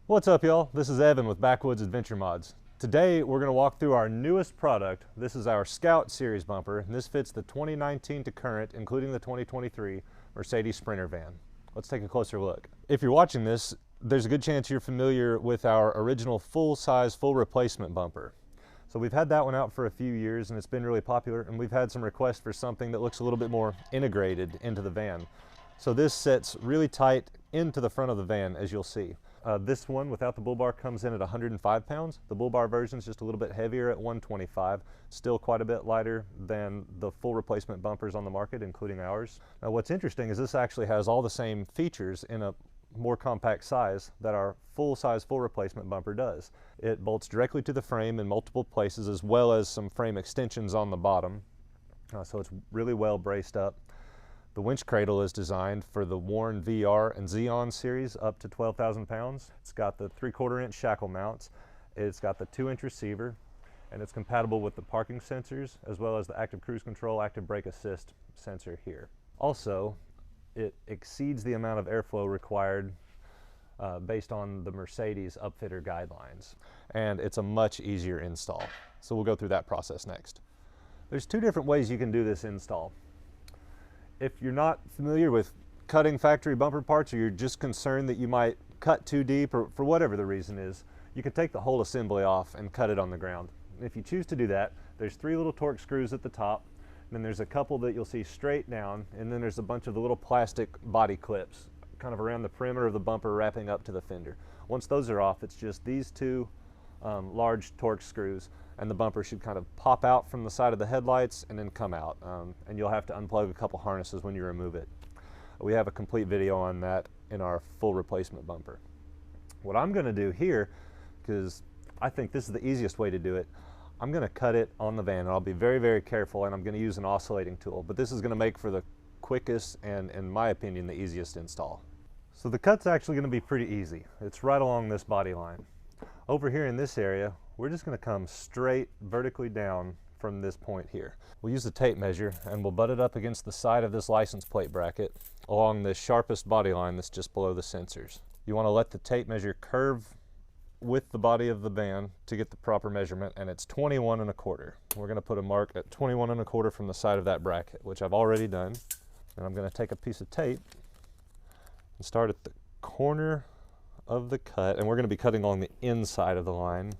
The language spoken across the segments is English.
What's up, y'all? This is Evan with Backwoods Adventure Mods. Today we're going to walk through our newest product. This is our Scout Series bumper, and this fits the 2019 to current, including the 2023 Mercedes Sprinter van. Let's take a closer look. If you're watching this, there's a good chance you're familiar with our original full-size, full replacement bumper. So we've had that one out for a few years and it's been really popular, and we've had some requests for something that looks a little bit more integrated into the van. So this sits really tight into the front of the van, as you'll see. This one without the bull bar comes in at 105 pounds. The bull bar version is just a little bit heavier at 125, still quite a bit lighter than the full replacement bumpers on the market, including ours. Now what's interesting is this actually has all the same features in a more compact size that our full-size full replacement bumper does. It bolts directly to the frame in multiple places, as well as some frame extensions on the bottom, so it's really well braced up. The winch cradle is designed for the Warn VR and Xeon series up to 12,000 pounds. It's got the 3/4 inch shackle mounts, it's got the 2-inch receiver, and it's compatible with the parking sensors as well as the active cruise control, active brake assist sensor here. Also, it exceeds the amount of airflow required based on the Mercedes upfitter guidelines, and it's a much easier install. So we'll go through that process next. There's two different ways you can do this install. If you're not familiar with cutting factory bumper parts, or you're just concerned that you might cut too deep, or for whatever the reason is, you can take the whole assembly off and cut it on the ground. And if you choose to do that, there's 3 little torque screws at the top, and then there's a couple that you'll see straight down, and then there's a bunch of the little plastic body clips kind of around the perimeter of the bumper wrapping up to the fender. Once those are off, it's just these 2 large torque screws, and the bumper should kind of pop out from the side of the headlights and then come out, and you'll have to unplug a couple harnesses when you remove it. We have a complete video on that in our full replacement bumper. What I'm going to do here, because I think this is the easiest way to do it, I'm going to cut it on the van, and I'll be very, very careful, and I'm going to use an oscillating tool, but this is going to make for the quickest and, in my opinion, the easiest install. So the cut's actually going to be pretty easy. It's right along this body line. Over here in this area, we're just going to come straight vertically down from this point here. We'll use the tape measure and we'll butt it up against the side of this license plate bracket along the sharpest body line that's just below the sensors. You want to let the tape measure curve with the body of the van to get the proper measurement, and it's 21 1/4. We're going to put a mark at 21 1/4 from the side of that bracket, which I've already done. And I'm going to take a piece of tape and start at the corner of the cut, and we're going to be cutting along the inside of the line,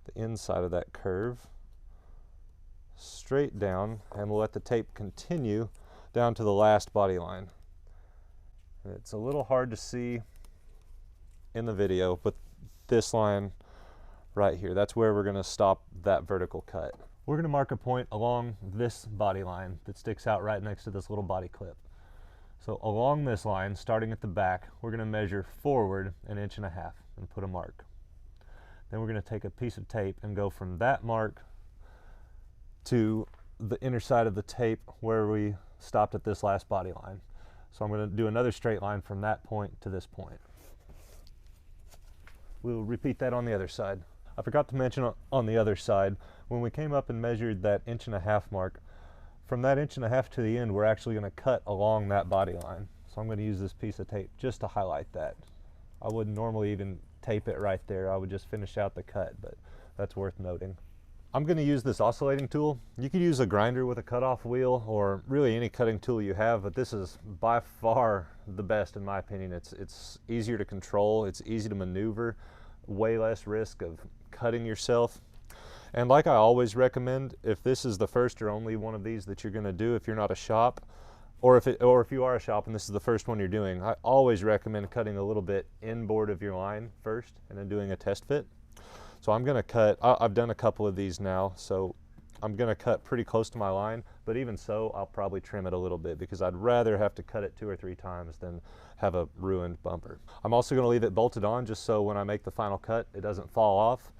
the inside of that curve, straight down, and we'll let the tape continue down to the last body line. And it's a little hard to see in the video, but this line right here, that's where we're going to stop that vertical cut. We're going to mark a point along this body line that sticks out right next to this little body clip. So along this line, starting at the back, we're going to measure forward 1.5 inches and put a mark. Then we're going to take a piece of tape and go from that mark to the inner side of the tape where we stopped at this last body line. So I'm going to do another straight line from that point to this point. We'll repeat that on the other side. I forgot to mention on the other side, when we came up and measured that 1.5 inch mark, from that 1.5 inches to the end, we're actually going to cut along that body line. So I'm going to use this piece of tape just to highlight that. I wouldn't normally even tape it right there. I would just finish out the cut, but that's worth noting. I'm going to use this oscillating tool. You could use a grinder with a cutoff wheel, or really any cutting tool you have, but this is by far the best in my opinion. It's easier to control, it's easy to maneuver, way less risk of cutting yourself. And like I always recommend, if this is the first or only one of these that you're going to do, if you're not a shop, or if you are a shop and this is the first one you're doing, I always recommend cutting a little bit inboard of your line first and then doing a test fit. So I'm going to cut, I've done a couple of these now, so I'm going to cut pretty close to my line, but even so, I'll probably trim it a little bit because I'd rather have to cut it 2 or 3 times than have a ruined bumper. I'm also going to leave it bolted on just so when I make the final cut, it doesn't fall off.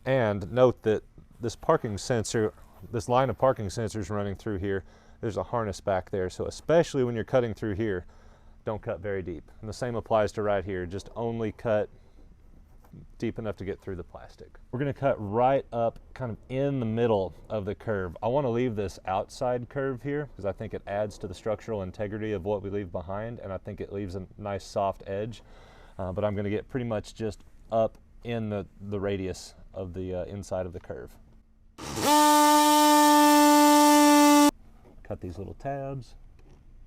And note that this parking sensor, this line of parking sensors running through here, there's a harness back there. So especially when you're cutting through here, don't cut very deep. And the same applies to right here. Just only cut deep enough to get through the plastic. We're going to cut right up kind of in the middle of the curve. I want to leave this outside curve here because I think it adds to the structural integrity of what we leave behind, and I think it leaves a nice soft edge. but I'm going to get pretty much just up in the radius of the inside of the curve. Cut these little tabs.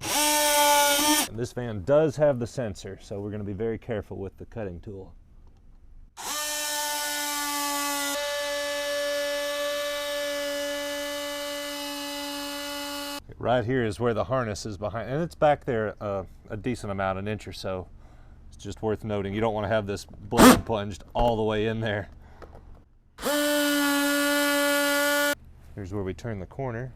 And this van does have the sensor, so we're going to be very careful with the cutting tool. Right here is where the harness is behind, and it's back there a decent amount, an inch or so. It's just worth noting, you don't want to have this blade plunged all the way in there. Here's where we turn the corner.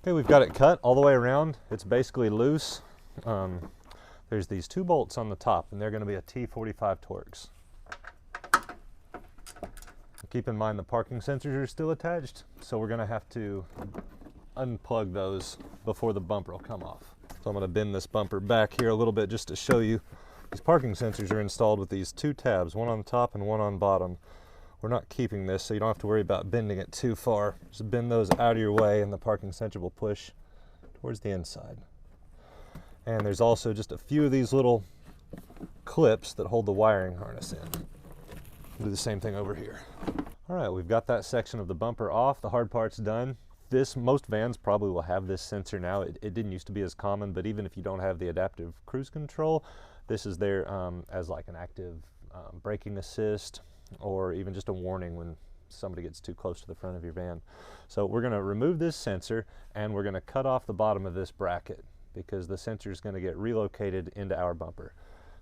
Okay, we've got it cut all the way around. It's basically loose. There's these 2 bolts on the top, and they're going to be a T45 Torx. Keep in mind the parking sensors are still attached, so we're going to have to unplug those before the bumper will come off. So I'm going to bend this bumper back here a little bit just to show you. These parking sensors are installed with these 2 tabs, one on top and one on bottom. We're not keeping this, so you don't have to worry about bending it too far. Just bend those out of your way and the parking sensor will push towards the inside. And there's also just a few of these little clips that hold the wiring harness in. Do the same thing over here. All right, we've got that section of the bumper off. The hard part's done. Most vans probably will have this sensor now. It didn't used to be as common, but even if you don't have the adaptive cruise control, this is there as like an active braking assist, or even just a warning when somebody gets too close to the front of your van. So we're going to remove this sensor, and we're going to cut off the bottom of this bracket because the sensor is going to get relocated into our bumper.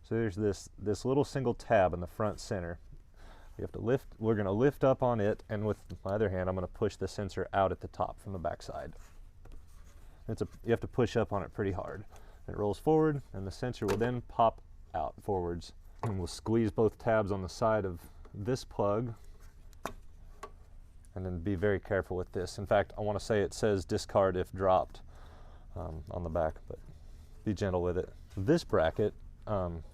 So there's this little single tab in the front center. You have to lift, we're going to lift up on it, and with my other hand I'm going to push the sensor out at the top from the back side. You have to push up on it pretty hard. It rolls forward, and the sensor will then pop out forwards. And we'll squeeze both tabs on the side of this plug, and then be very careful with this. In fact, I want to say it says discard if dropped on the back, but be gentle with it. This bracket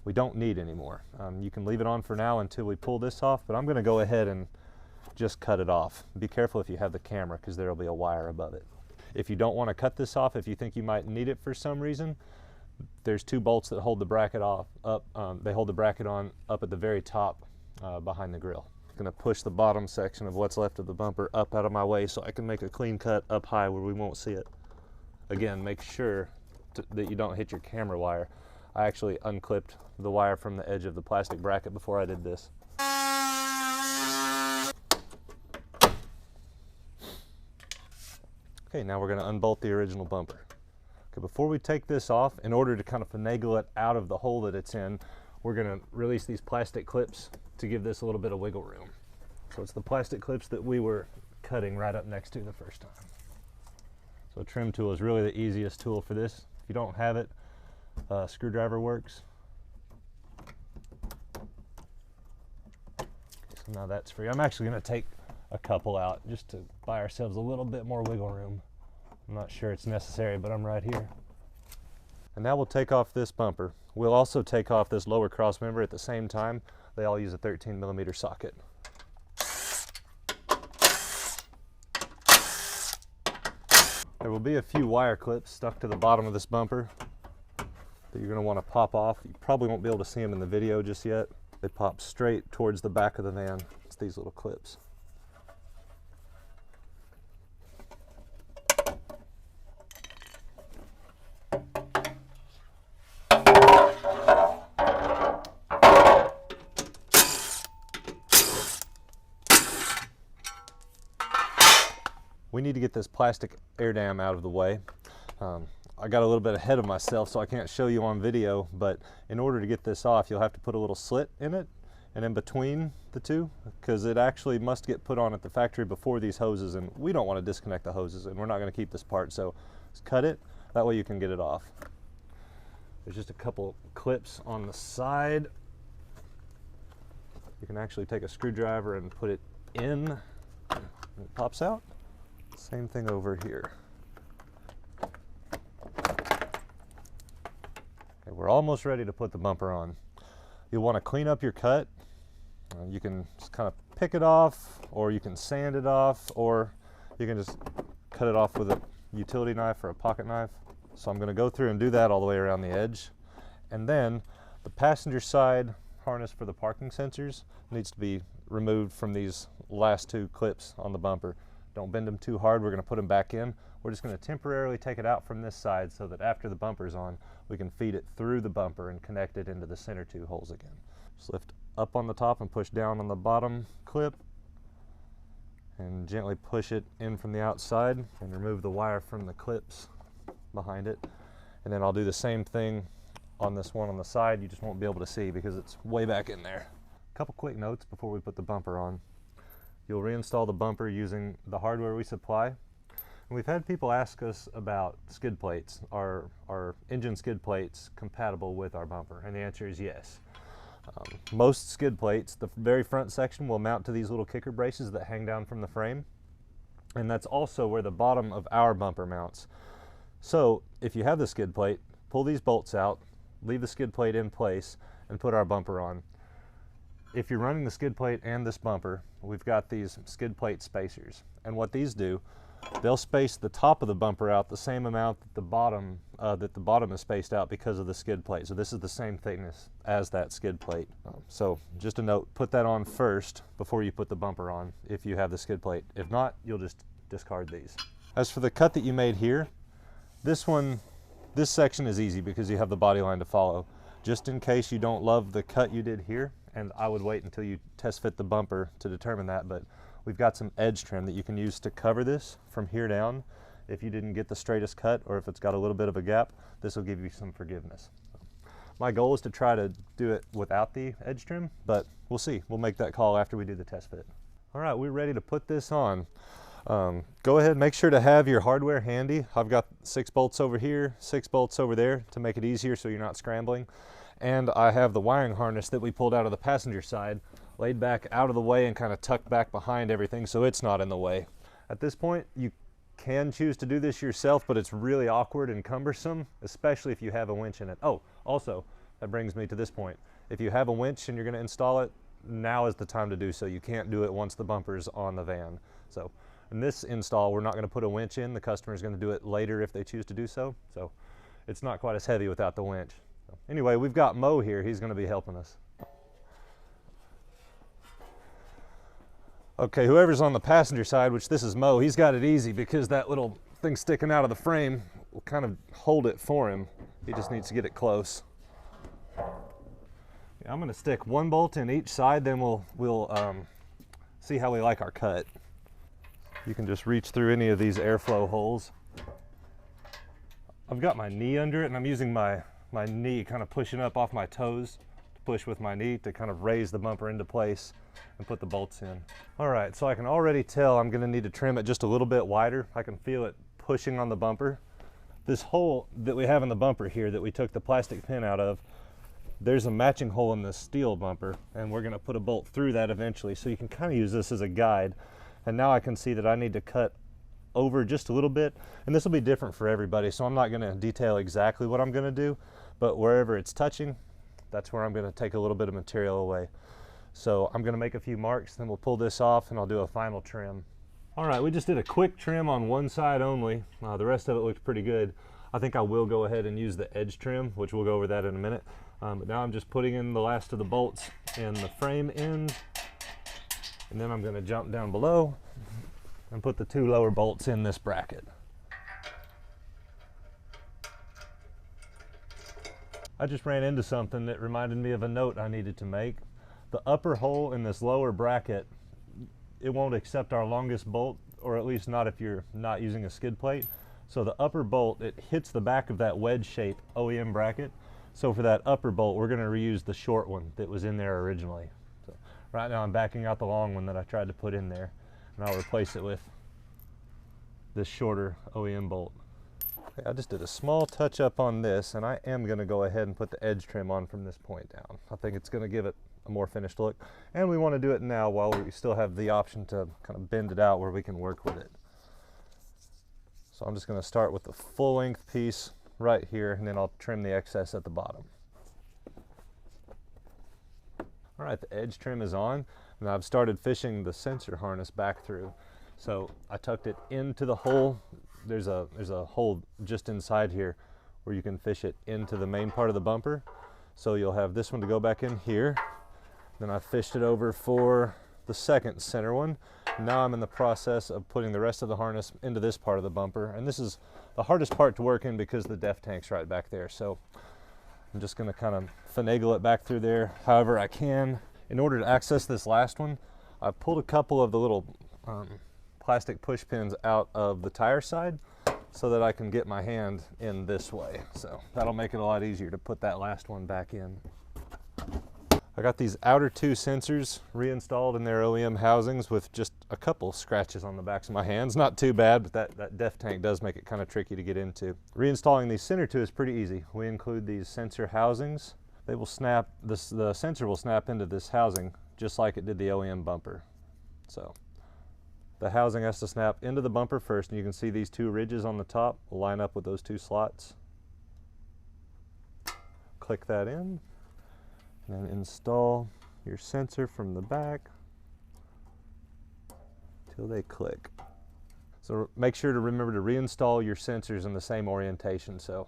we don't need anymore. You can leave it on for now until we pull this off, but I'm going to go ahead and just cut it off. Be careful if you have the camera, because there will be a wire above it. If you don't want to cut this off, if you think you might need it for some reason, there's 2 bolts that hold the bracket up. They hold the bracket on up at the very top behind the grill. I'm going to push the bottom section of what's left of the bumper up out of my way so I can make a clean cut up high where we won't see it. Again, make sure that you don't hit your camera wire. I actually unclipped the wire from the edge of the plastic bracket before I did this. Okay, now we're going to unbolt the original bumper. Okay, before we take this off, in order to kind of finagle it out of the hole that it's in, we're going to release these plastic clips to give this a little bit of wiggle room. So it's the plastic clips that we were cutting right up next to the first time. So a trim tool is really the easiest tool for this. If you don't have it, screwdriver works. Okay, so now that's free. I'm actually going to take a couple out just to buy ourselves a little bit more wiggle room. I'm not sure it's necessary, but I'm right here. And now we'll take off this bumper. We'll also take off this lower cross member at the same time. They all use a 13mm socket. There will be a few wire clips stuck to the bottom of this bumper that you're going to want to pop off. You probably won't be able to see them in the video just yet. They pop straight towards the back of the van. It's these little clips. We need to get this plastic air dam out of the way. I got a little bit ahead of myself, so I can't show you on video, but in order to get this off, you'll have to put a little slit in it and in between the two, because it actually must get put on at the factory before these hoses, and we don't want to disconnect the hoses, and we're not going to keep this part, so just cut it. That way you can get it off. There's just a couple clips on the side. You can actually take a screwdriver and put it in, and it pops out. Same thing over here. Okay, we're almost ready to put the bumper on. You'll want to clean up your cut. You can just kind of pick it off, or you can sand it off, or you can just cut it off with a utility knife or a pocket knife. So I'm going to go through and do that all the way around the edge. And then the passenger side harness for the parking sensors needs to be removed from these last two clips on the bumper. Don't bend them too hard. We're going to put them back in. We're just going to temporarily take it out from this side so that after the bumper's on, we can feed it through the bumper and connect it into the center two holes again. Just lift up on the top and push down on the bottom clip and gently push it in from the outside and remove the wire from the clips behind it. And then I'll do the same thing on this one on the side. You just won't be able to see because it's way back in there. A couple quick notes before we put the bumper on. You'll reinstall the bumper using the hardware we supply. And we've had people ask us about skid plates. Are engine skid plates compatible with our bumper? And the answer is yes. Most skid plates, the very front section will mount to these little kicker braces that hang down from the frame. And that's also where the bottom of our bumper mounts. So if you have the skid plate, pull these bolts out, leave the skid plate in place, and put our bumper on. If you're running the skid plate and this bumper, we've got these skid plate spacers. And what these do, they'll space the top of the bumper out the same amount that the bottom is spaced out because of the skid plate. So this is the same thickness as that skid plate. So just a note, put that on first before you put the bumper on if you have the skid plate. If not, you'll just discard these. As for the cut that you made here, this section is easy because you have the body line to follow. Just in case you don't love the cut you did here, and I would wait until you test fit the bumper to determine that, but we've got some edge trim that you can use to cover this from here down. If you didn't get the straightest cut or if it's got a little bit of a gap, this will give you some forgiveness. My goal is to try to do it without the edge trim, but we'll see. We'll make that call after we do the test fit. All right, we're ready to put this on. Go ahead, make sure to have your hardware handy. I've got 6 bolts over here, 6 bolts over there to make it easier so you're not scrambling. And I have the wiring harness that we pulled out of the passenger side laid back out of the way and kind of tucked back behind everything so it's not in the way. At this point, you can choose to do this yourself, but it's really awkward and cumbersome, especially if you have a winch in it. Oh, also, that brings me to this point. If you have a winch and you're going to install it, now is the time to do so. You can't do it once the bumper's on the van. So in this install, we're not going to put a winch in. The customer is going to do it later if they choose to do so. So it's not quite as heavy without the winch. So anyway, we've got Mo here. He's going to be helping us. Okay, whoever's on the passenger side, which this is Mo, he's got it easy because that little thing sticking out of the frame will kind of hold it for him. He just needs to get it close. Yeah, I'm going to stick 1 bolt in each side, then we'll see how we like our cut. You can just reach through any of these airflow holes. I've got my knee under it and I'm using my knee kind of pushing up off my toes to push with my knee to kind of raise the bumper into place and put the bolts in. All right, so I can already tell I'm going to need to trim it just a little bit wider. I can feel it pushing on the bumper. This hole that we have in the bumper here that we took the plastic pin out of, there's a matching hole in the steel bumper and we're going to put a bolt through that eventually, so you can kind of use this as a guide. And now I can see that I need to cut over just a little bit, and this will be different for everybody, so I'm not going to detail exactly what I'm going to do, but wherever it's touching, that's where I'm going to take a little bit of material away. So I'm going to make a few marks, then we'll pull this off and I'll do a final trim. All right, we just did a quick trim on one side only. The rest of it looked pretty good. I think I will go ahead and use the edge trim, which we'll go over that in a minute. But now I'm just putting in the last of the bolts in the frame end, and then I'm going to jump down below and put the 2 lower bolts in this bracket. I just ran into something that reminded me of a note I needed to make. The upper hole in this lower bracket, it won't accept our longest bolt, or at least not if you're not using a skid plate. So the upper bolt, it hits the back of that wedge shape OEM bracket. So for that upper bolt, we're going to reuse the short one that was in there originally. So right now I'm backing out the long one that I tried to put in there, and I'll replace it with this shorter OEM bolt. I just did a small touch up on this, and I am going to go ahead and put the edge trim on from this point down. I think it's going to give it a more finished look, and we want to do it now while we still have the option to kind of bend it out where we can work with it. So I'm just going to start with the full length piece right here, and then I'll trim the excess at the bottom. All right, the edge trim is on, and I've started fishing the sensor harness back through. So I tucked it into the hole there's a hole just inside here where you can fish it into the main part of the bumper. So you'll have this one to go back in here. Then I fished it over for the second center one. Now I'm in the process of putting the rest of the harness into this part of the bumper. And this is the hardest part to work in because the def tank's right back there. So I'm just gonna kind of finagle it back through there however I can. In order to access this last one, I pulled a couple of the little plastic push pins out of the tire side so that I can get my hand in this way. So that'll make it a lot easier to put that last one back in. I got these outer two sensors reinstalled in their OEM housings with just a couple scratches on the backs of my hands. Not too bad, but that def tank does make it kind of tricky to get into. Reinstalling these center two is pretty easy. We include these sensor housings. They will snap, the sensor will snap into this housing just like it did the OEM bumper. So the housing has to snap into the bumper first, and you can see these two ridges on the top will line up with those two slots. Click that in. And then install your sensor from the back till they click. So make sure to remember to reinstall your sensors in the same orientation. So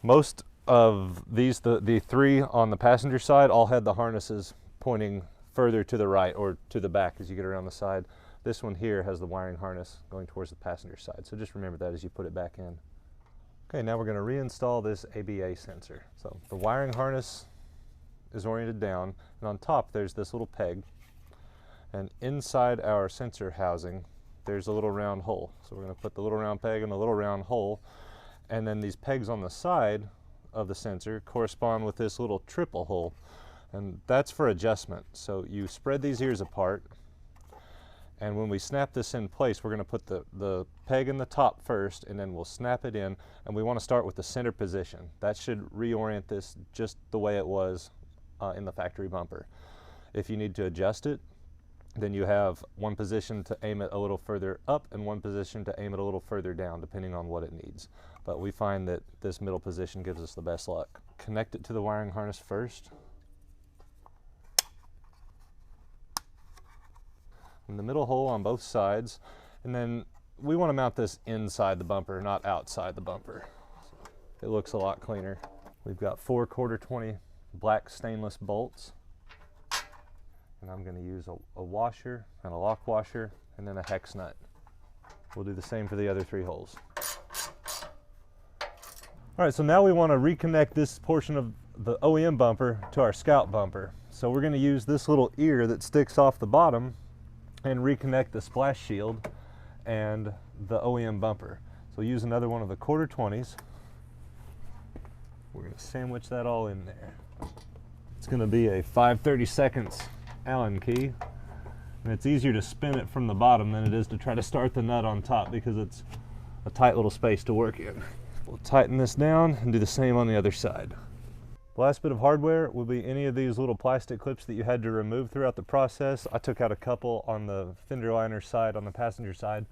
most of these, the three on the passenger side, all had the harnesses pointing further to the right or to the back as you get around the side. This one here has the wiring harness going towards the passenger side. So just remember that as you put it back in. Okay, now we're going to reinstall this ABA sensor. So the wiring harness is oriented down, and on top there's this little peg, and inside our sensor housing there's a little round hole. So we're going to put the little round peg in the little round hole, and then these pegs on the side of the sensor correspond with this little triple hole, and that's for adjustment. So you spread these ears apart, and when we snap this in place, we're going to put the peg in the top first, and then we'll snap it in, and we want to start with the center position. That should reorient this just the way it was in the factory bumper. If you need to adjust it, then you have one position to aim it a little further up and one position to aim it a little further down, depending on what it needs. But we find that this middle position gives us the best luck. Connect it to the wiring harness first. In the middle hole on both sides, and then we want to mount this inside the bumper, not outside the bumper. It looks a lot cleaner. We've got 4 1/4-20 black stainless bolts, and I'm going to use a washer and a lock washer and then a hex nut. We'll do the same for the other 3 holes. All right, so now we want to reconnect this portion of the OEM bumper to our Scout bumper. So we're going to use this little ear that sticks off the bottom and reconnect the splash shield and the OEM bumper. So use another one of the 1/4-20s. We're going to sandwich that all in there. It's going to be a 5/32 Allen key, and it's easier to spin it from the bottom than it is to try to start the nut on top because it's a tight little space to work in. We'll tighten this down and do the same on the other side. The last bit of hardware will be any of these little plastic clips that you had to remove throughout the process. I took out a couple on the fender liner side, on the passenger side,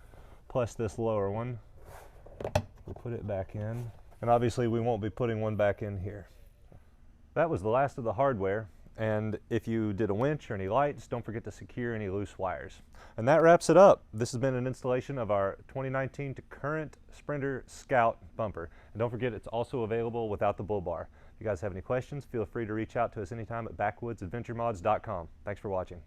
plus this lower one. We'll put it back in, and obviously we won't be putting one back in here. That was the last of the hardware, and if you did a winch or any lights, don't forget to secure any loose wires. And that wraps it up. This has been an installation of our 2019 to current Sprinter Scout bumper. And don't forget, it's also available without the bull bar. If you guys have any questions, feel free to reach out to us anytime at backwoodsadventuremods.com. Thanks for watching.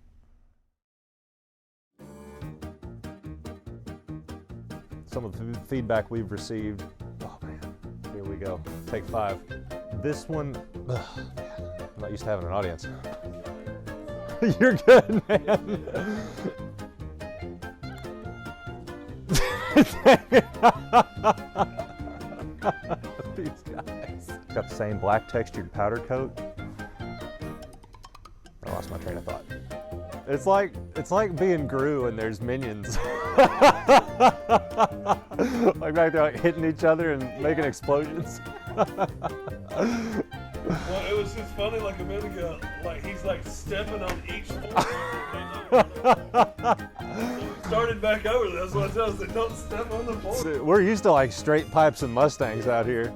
Some of the feedback we've received, oh man, here we go, take 5. This one, man, I'm not used to having an audience. You're good, man. These guys. Got the same black textured powder coat. I lost my train of thought. It's like being Gru and there's minions. Like back there, like hitting each other and making explosions. Well, it was just funny, like a minute ago, like he's like stepping on each one. Started back over. That's what I tell us. They don't step on the board. We're used to like straight pipes and Mustangs out here.